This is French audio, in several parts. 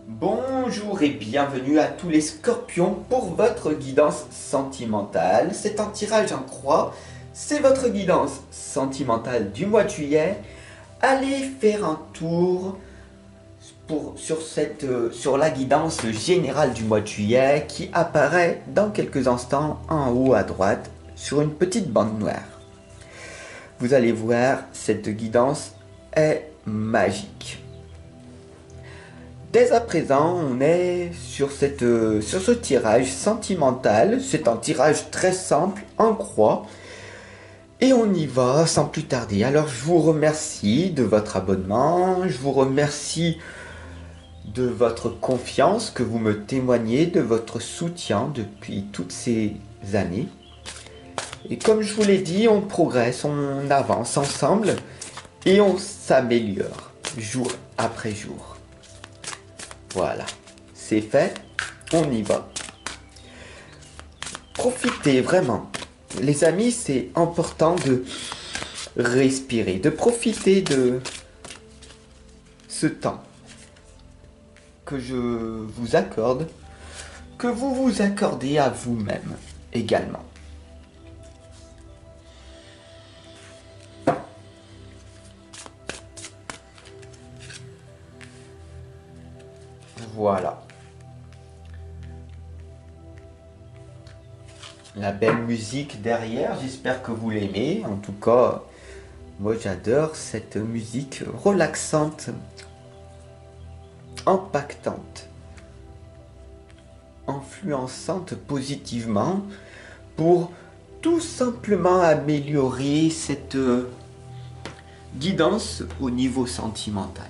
Bonjour et bienvenue à tous les scorpions pour votre guidance sentimentale. C'est un tirage en croix, c'est votre guidance sentimentale du mois de juillet. Allez faire un tour sur la guidance générale du mois de juillet qui apparaît dans quelques instants en haut à droite sur une petite bande noire. Vous allez voir, cette guidance est magique. Dès à présent, on est sur ce tirage sentimental. C'est un tirage très simple, en croix. Et on y va sans plus tarder. Alors je vous remercie de votre abonnement. Je vous remercie de votre confiance que vous me témoignez, de votre soutien depuis toutes ces années. Et comme je vous l'ai dit, on progresse, on avance ensemble et on s'améliore jour après jour. Voilà, c'est fait, on y va. Profitez vraiment. Les amis, c'est important de respirer, de profiter de ce temps que je vous accorde, que vous vous accordez à vous-même également. Voilà. La belle musique derrière, j'espère que vous l'aimez. En tout cas, moi j'adore cette musique relaxante, impactante, influençante positivement pour tout simplement améliorer cette guidance au niveau sentimental.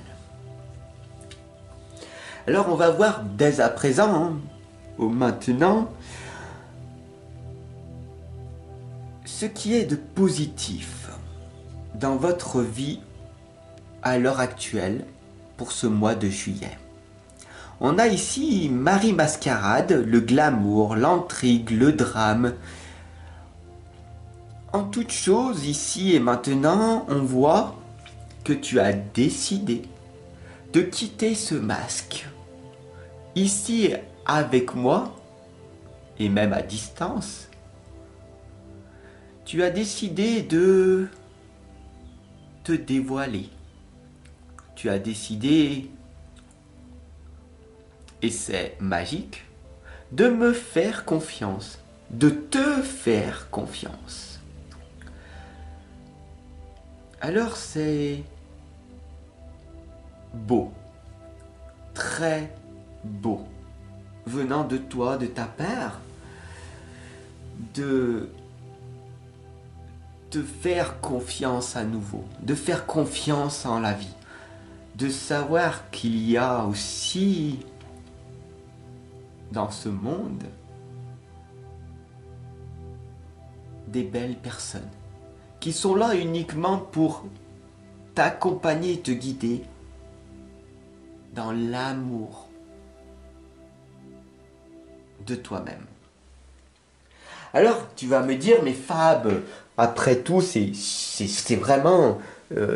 Alors on va voir dès à présent, au maintenant, ce qui est de positif dans votre vie à l'heure actuelle pour ce mois de juillet. On a ici Marie Mascarade, le glamour, l'intrigue, le drame. En toute chose, ici et maintenant, on voit que tu as décidé de quitter ce masque. Ici, avec moi, et même à distance, tu as décidé de te dévoiler. Tu as décidé, et c'est magique, de me faire confiance, de te faire confiance. Alors c'est beau, très beau, venant de toi, de ta part, de te faire confiance à nouveau, de faire confiance en la vie, de savoir qu'il y a aussi dans ce monde des belles personnes qui sont là uniquement pour t'accompagner et te guider dans l'amour de toi-même. Alors tu vas me dire, mais Fab, après tout c'est vraiment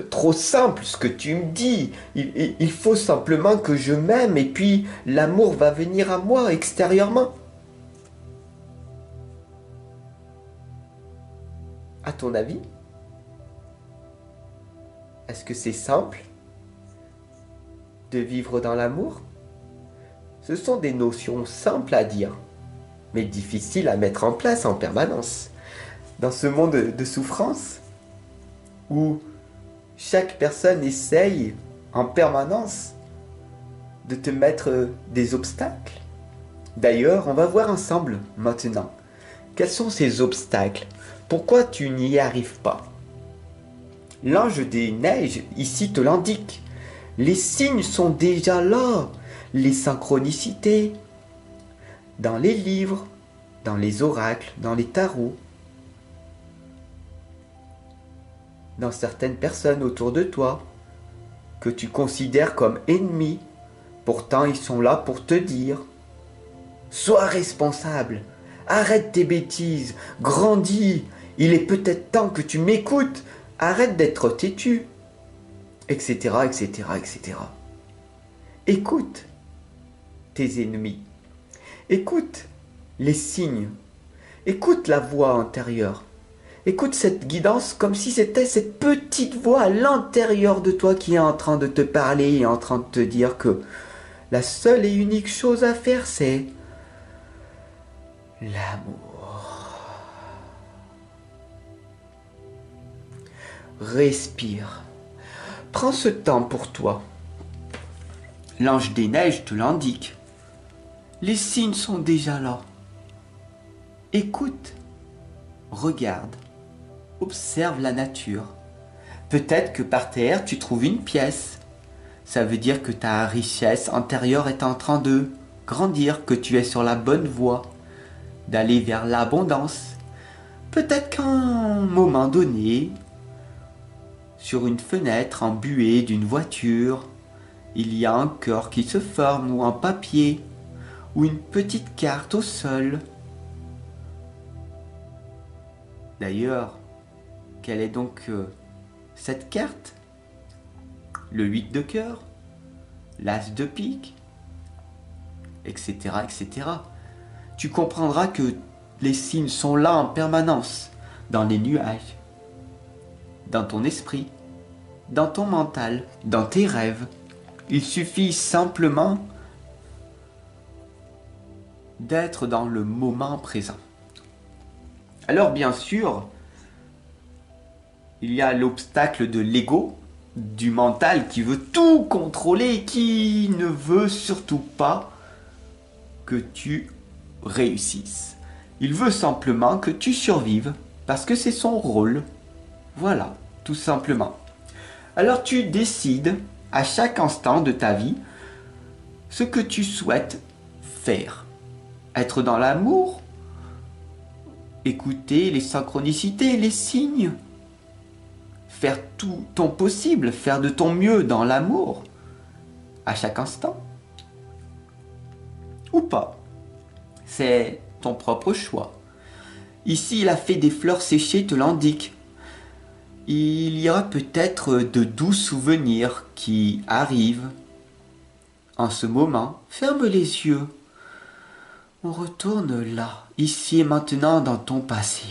trop simple ce que tu me dis. Il faut simplement que je m'aime et puis l'amour va venir à moi extérieurement. À ton avis, est-ce que c'est simple de vivre dans l'amour? Ce sont des notions simples à dire, mais difficiles à mettre en place en permanence. Dans ce monde de souffrance, où chaque personne essaye en permanence de te mettre des obstacles. D'ailleurs, on va voir ensemble maintenant. Quels sont ces obstacles? Pourquoi tu n'y arrives pas? L'ange des neiges ici te l'indique. Les signes sont déjà là. Les synchronicités. Dans les livres, dans les oracles, dans les tarots. Dans certaines personnes autour de toi, que tu considères comme ennemis. Pourtant, ils sont là pour te dire: sois responsable, arrête tes bêtises, grandis, il est peut-être temps que tu m'écoutes, arrête d'être têtu, etc., etc., etc. Écoute, tes ennemis. Écoute les signes. Écoute la voix intérieure. Écoute cette guidance comme si c'était cette petite voix à l'intérieur de toi qui est en train de te parler et en train de te dire que la seule et unique chose à faire, c'est l'amour. Respire. Prends ce temps pour toi. L'ange des neiges te l'indique. Les signes sont déjà là. Écoute, regarde, observe la nature. Peut-être que par terre, tu trouves une pièce. Ça veut dire que ta richesse intérieure est en train de grandir, que tu es sur la bonne voie, d'aller vers l'abondance. Peut-être qu'à un moment donné, sur une fenêtre embuée d'une voiture, il y a un cœur qui se forme ou un papier ou une petite carte au sol. D'ailleurs, quelle est donc cette carte? Le 8 de cœur, l'as de pique, etc., etc. Tu comprendras que les signes sont là en permanence, dans les nuages, dans ton esprit, dans ton mental, dans tes rêves. Il suffit simplement d'être dans le moment présent. Alors bien sûr, il y a l'obstacle de l'ego, du mental qui veut tout contrôler, qui ne veut surtout pas que tu réussisses. Il veut simplement que tu survives, parce que c'est son rôle. Voilà, tout simplement. Alors tu décides à chaque instant de ta vie ce que tu souhaites faire. Être dans l'amour, écouter les synchronicités, les signes, faire tout ton possible, faire de ton mieux dans l'amour, à chaque instant, ou pas. C'est ton propre choix. Ici, la fée des fleurs séchées te l'indique. Il y aura peut-être de doux souvenirs qui arrivent. En ce moment, ferme les yeux. On retourne là, ici et maintenant dans ton passé.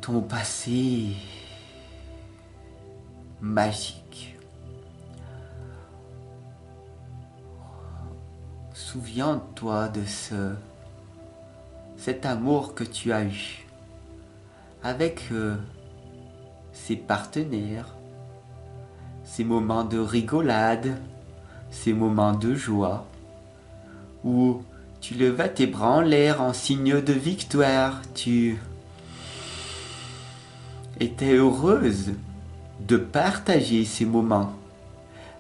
Ton passé magique. Souviens-toi de cet amour que tu as eu avec ses partenaires, ces moments de rigolade, ces moments de joie, où tu levas tes bras en l'air en signe de victoire, tu étais heureuse de partager ces moments.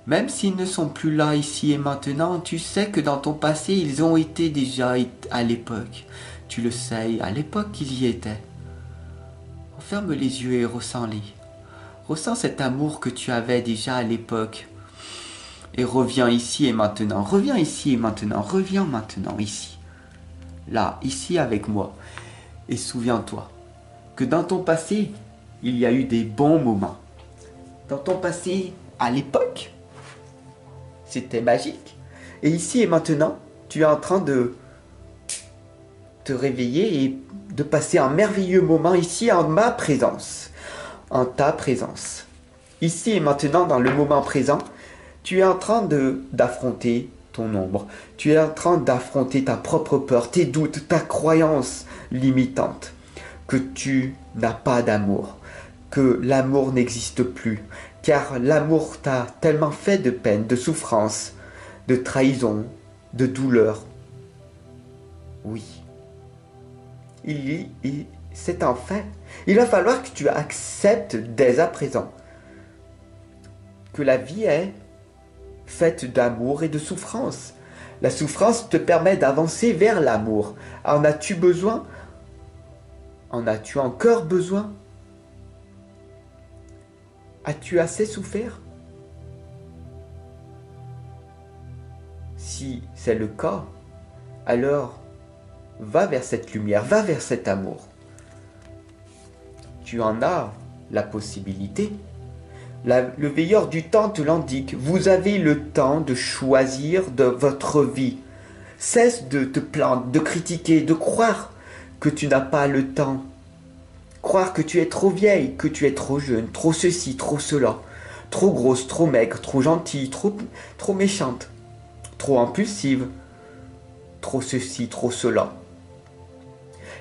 Même s'ils ne sont plus là ici et maintenant, tu sais que dans ton passé, ils ont été déjà à l'époque. Tu le sais, à l'époque qu'ils y étaient. Ferme les yeux et ressens-les. Ressens cet amour que tu avais déjà à l'époque. Et reviens ici et maintenant. Reviens ici et maintenant. Reviens maintenant ici. Là, ici avec moi. Et souviens-toi que dans ton passé, il y a eu des bons moments. Dans ton passé, à l'époque, c'était magique. Et ici et maintenant, tu es en train de te réveiller et de passer un merveilleux moment ici en ma présence, en ta présence. Ici et maintenant, dans le moment présent, tu es en train d'affronter ton ombre. Tu es en train d'affronter ta propre peur, tes doutes, ta croyance limitante, que tu n'as pas d'amour, que l'amour n'existe plus, car l'amour t'a tellement fait de peine, de souffrance, de trahison, de douleur. Oui. C'est un fait. Il va falloir que tu acceptes dès à présent que la vie est faite d'amour et de souffrance. La souffrance te permet d'avancer vers l'amour. En as-tu besoin? En as-tu encore besoin? As-tu assez souffert? Si c'est le cas, alors va vers cette lumière, va vers cet amour. Tu en as la possibilité. Le veilleur du temps te l'indique. Vous avez le temps de choisir de votre vie. Cesse de te plaindre, de critiquer, de croire que tu n'as pas le temps. Croire que tu es trop vieille, que tu es trop jeune, trop ceci, trop cela. Trop grosse, trop maigre, trop gentille, trop méchante. Trop impulsive. Trop ceci, trop cela.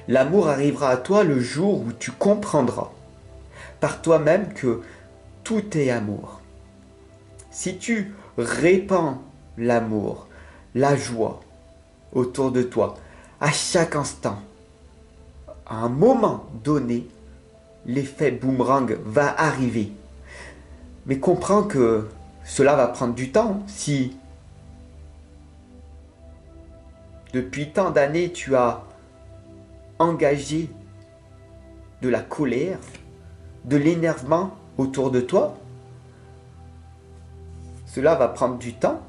L'amour arrivera à toi le jour où tu comprendras par toi-même que tout est amour. Si tu répands l'amour, la joie autour de toi, à chaque instant, à un moment donné, l'effet boomerang va arriver. Mais comprends que cela va prendre du temps. Si depuis tant d'années tu as engagé de la colère, de l'énervement autour de toi, cela va prendre du temps,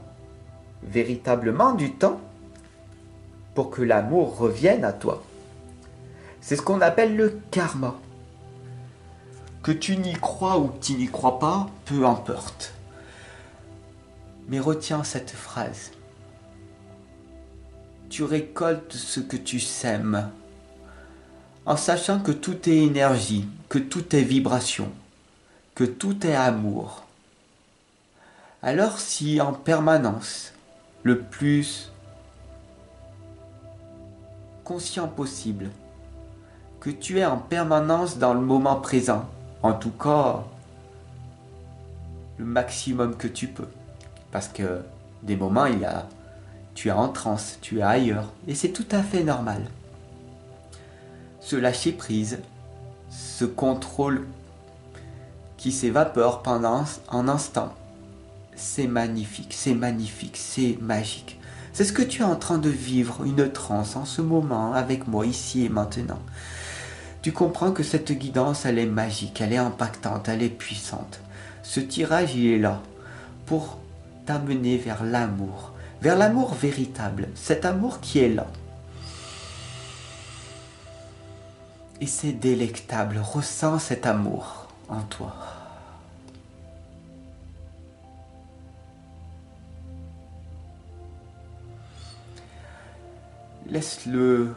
véritablement du temps, pour que l'amour revienne à toi. C'est ce qu'on appelle le karma. Que tu n'y crois ou que tu n'y crois pas, peu importe. Mais retiens cette phrase. Tu récoltes ce que tu sèmes, en sachant que tout est énergie, que tout est vibration, que tout est amour. Alors si en permanence, le plus conscient possible, que tu es en permanence dans le moment présent, en tout cas le maximum que tu peux, parce que des moments tu es en transe, tu es ailleurs, et c'est tout à fait normal. Ce lâcher prise, ce contrôle qui s'évapore pendant un instant, c'est magnifique, c'est magnifique, c'est magique. C'est ce que tu es en train de vivre, une transe en ce moment, avec moi, ici et maintenant. Tu comprends que cette guidance, elle est magique, elle est impactante, elle est puissante. Ce tirage, il est là pour t'amener vers l'amour véritable, cet amour qui est là. Et c'est délectable, ressens cet amour en toi. Laisse-le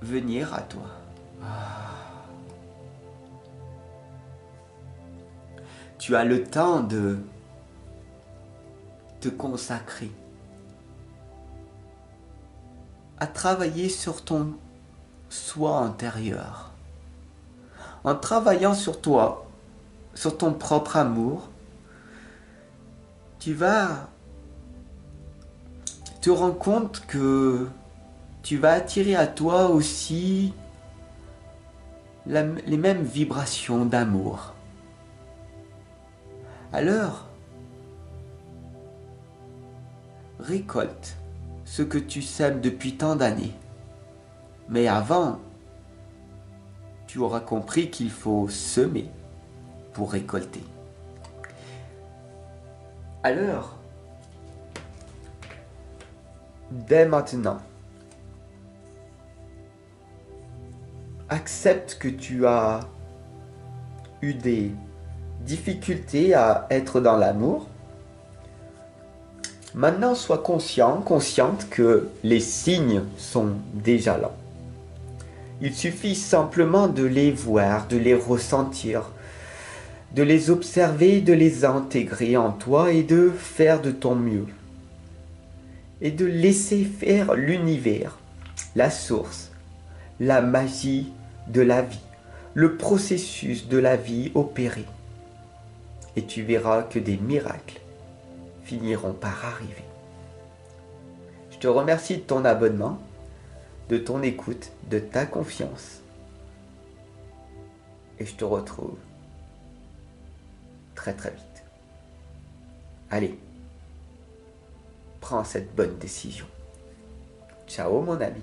venir à toi. Tu as le temps de te consacrer à travailler sur ton soi intérieur. En travaillant sur toi, sur ton propre amour, tu vas te rendre compte que tu vas attirer à toi aussi les mêmes vibrations d'amour. Alors, récolte ce que tu sèmes depuis tant d'années. Mais avant, tu auras compris qu'il faut semer pour récolter. Alors, dès maintenant, accepte que tu as eu des difficultés à être dans l'amour. Maintenant, sois conscient, consciente que les signes sont déjà là. Il suffit simplement de les voir, de les ressentir, de les observer, de les intégrer en toi et de faire de ton mieux. Et de laisser faire l'univers, la source, la magie de la vie, le processus de la vie opérer. Et tu verras que des miracles finiront par arriver. Je te remercie de ton abonnement, de ton écoute, de ta confiance. Et je te retrouve très très vite. Allez, prends cette bonne décision. Ciao mon ami.